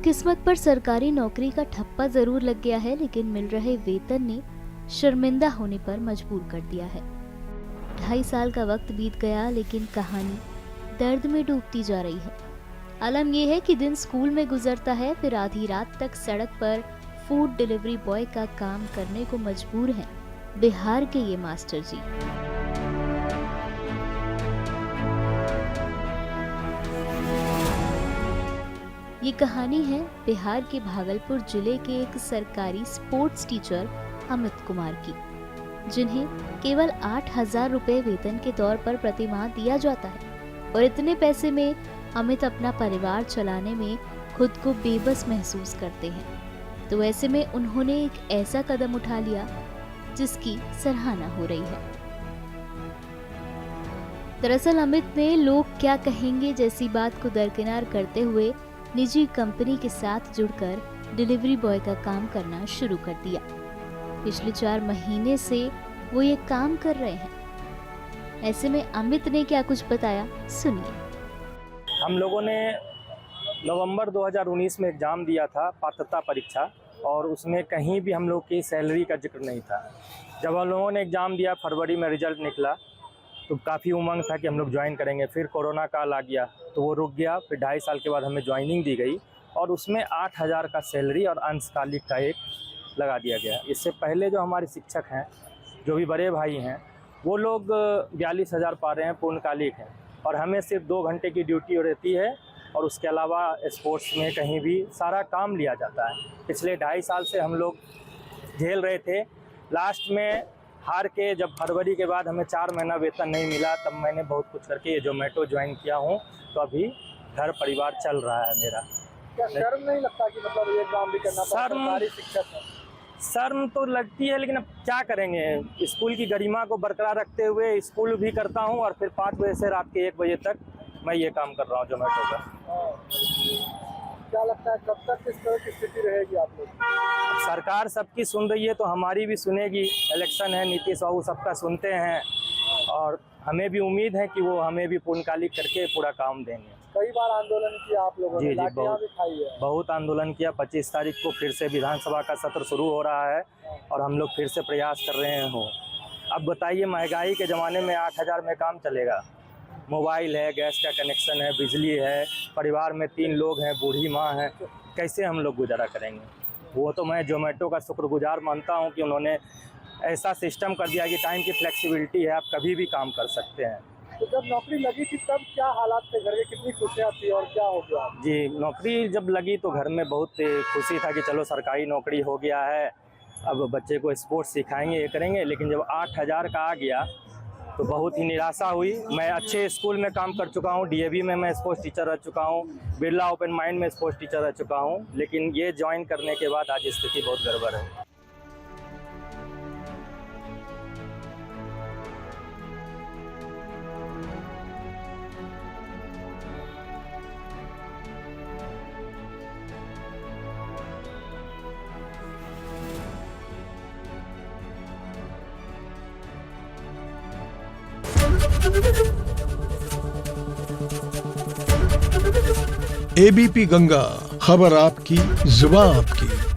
किस्मत पर सरकारी नौकरी का ठप्पा जरूर लग गया है, लेकिन मिल रहे वेतन ने शर्मिंदा होने पर मजबूर कर दिया है। 2.5 साल का वक्त बीत गया, लेकिन कहानी दर्द में डूबती जा रही है। आलम यह है कि दिन स्कूल में गुजरता है, फिर आधी रात तक सड़क पर फूड डिलीवरी बॉय का काम करने को मजबूर हैं बिहार के ये मास्टर जी। ये कहानी है बिहार के भागलपुर जिले के एक सरकारी स्पोर्ट्स टीचर अमित कुमार की, जिन्हें केवल 8,000 रुपए वेतन के तौर पर प्रतिमाह दिया जाता है। और इतने पैसे में अमित अपना परिवार चलाने में खुद को बेबस महसूस करते हैं। तो ऐसे में उन्होंने एक ऐसा कदम उठा लिया जिसकी सराहना हो रही है। दरअसल अमित ने लोग क्या कहेंगे जैसी बात को दरकिनार करते हुए निजी कंपनी के साथ जुड़कर डिलीवरी बॉय का काम करना शुरू कर दिया। पिछले 4 महीने से वो ये काम कर रहे हैं। ऐसे में अमित ने क्या कुछ बताया, सुनिए। हम लोगों ने नवंबर 2019 में एग्ज़ाम दिया था, पात्रता परीक्षा, और उसमें कहीं भी हम लोग की सैलरी का जिक्र नहीं था। जब हम लोगों ने एग्ज़ाम दिया, फरवरी में रिजल्ट निकला, तो काफ़ी उमंग था कि हम लोग ज्वाइन करेंगे। फिर कोरोना काल आ गया तो वो रुक गया। फिर 2.5 साल के बाद हमें ज्वाइनिंग दी गई और उसमें 8,000 का सैलरी और अंशकालिक का एक लगा दिया गया। इससे पहले जो हमारे शिक्षक हैं, जो भी बड़े भाई हैं, वो लोग 42,000 पा रहे हैं, पूर्णकालिक हैं, और हमें सिर्फ 2 घंटे की ड्यूटी रहती है और उसके अलावा स्पोर्ट्स में कहीं भी सारा काम लिया जाता है। पिछले 2.5 साल से हम लोग झेल रहे थे। लास्ट में हार के जब फरवरी के बाद हमें 4 महीना वेतन नहीं मिला, तब मैंने बहुत कुछ करके ये जोमेटो ज्वाइन किया हूँ। तो अभी घर परिवार चल रहा है मेरा। क्या शर्म नहीं लगता कि मतलब ये काम भी करना पड़ता है? सरकारी शिक्षक है। शर्म तो लगती है, लेकिन अब क्या करेंगे। स्कूल की गरिमा को बरकरार रखते हुए स्कूल भी करता हूँ और फिर 5 बजे से रात के 1 बजे तक मैं ये काम कर रहा हूँ जोमेटो का। क्या लगता है कब तक इस तरह की स्थिति रहेगी आप लोग? सरकार सबकी सुन रही है तो हमारी भी सुनेगी। इलेक्शन है, नीतीश बाबू सबका सुनते हैं और हमें भी उम्मीद है कि वो हमें भी पूर्णकालिक करके पूरा काम देंगे। कई बार आंदोलन किया आप लोगों ने, लाठियां भी खाई है। बहुत आंदोलन किया। 25 तारीख को फिर से विधानसभा का सत्र शुरू हो रहा है और हम लोग फिर से प्रयास कर रहे हैं। अब बताइए, महंगाई के ज़माने में 8,000 में काम चलेगा? मोबाइल है, गैस का कनेक्शन है, बिजली है, परिवार में 3 लोग हैं, बूढ़ी माँ है, कैसे हम लोग गुजारा करेंगे? वो तो मैं जोमेटो का शुक्रगुजार मानता हूँ कि उन्होंने ऐसा सिस्टम कर दिया कि टाइम की फ्लेक्सिबिलिटी है, आप कभी भी काम कर सकते हैं। तो जब नौकरी लगी थी तब क्या हालात थे घर के, कितनी खुशियाँ थी और क्या हो गया? जी, नौकरी जब लगी तो घर में बहुत खुशी था कि चलो सरकारी नौकरी हो गया है, अब बच्चे को स्पोर्ट्स सिखाएंगे, ये करेंगे। लेकिन जब 8,000 का आ गया तो बहुत ही निराशा हुई। मैं अच्छे स्कूल में काम कर चुका हूँ, DAV में मैं स्पोर्ट्स टीचर रह चुका हूँ, बिरला ओपन माइंड में स्पोर्ट्स टीचर रह चुका हूँ, लेकिन ये ज्वाइन करने के बाद आज स्थिति बहुत गड़बड़ है। ABP गंगा, खबर आपकी, जुबान आपकी।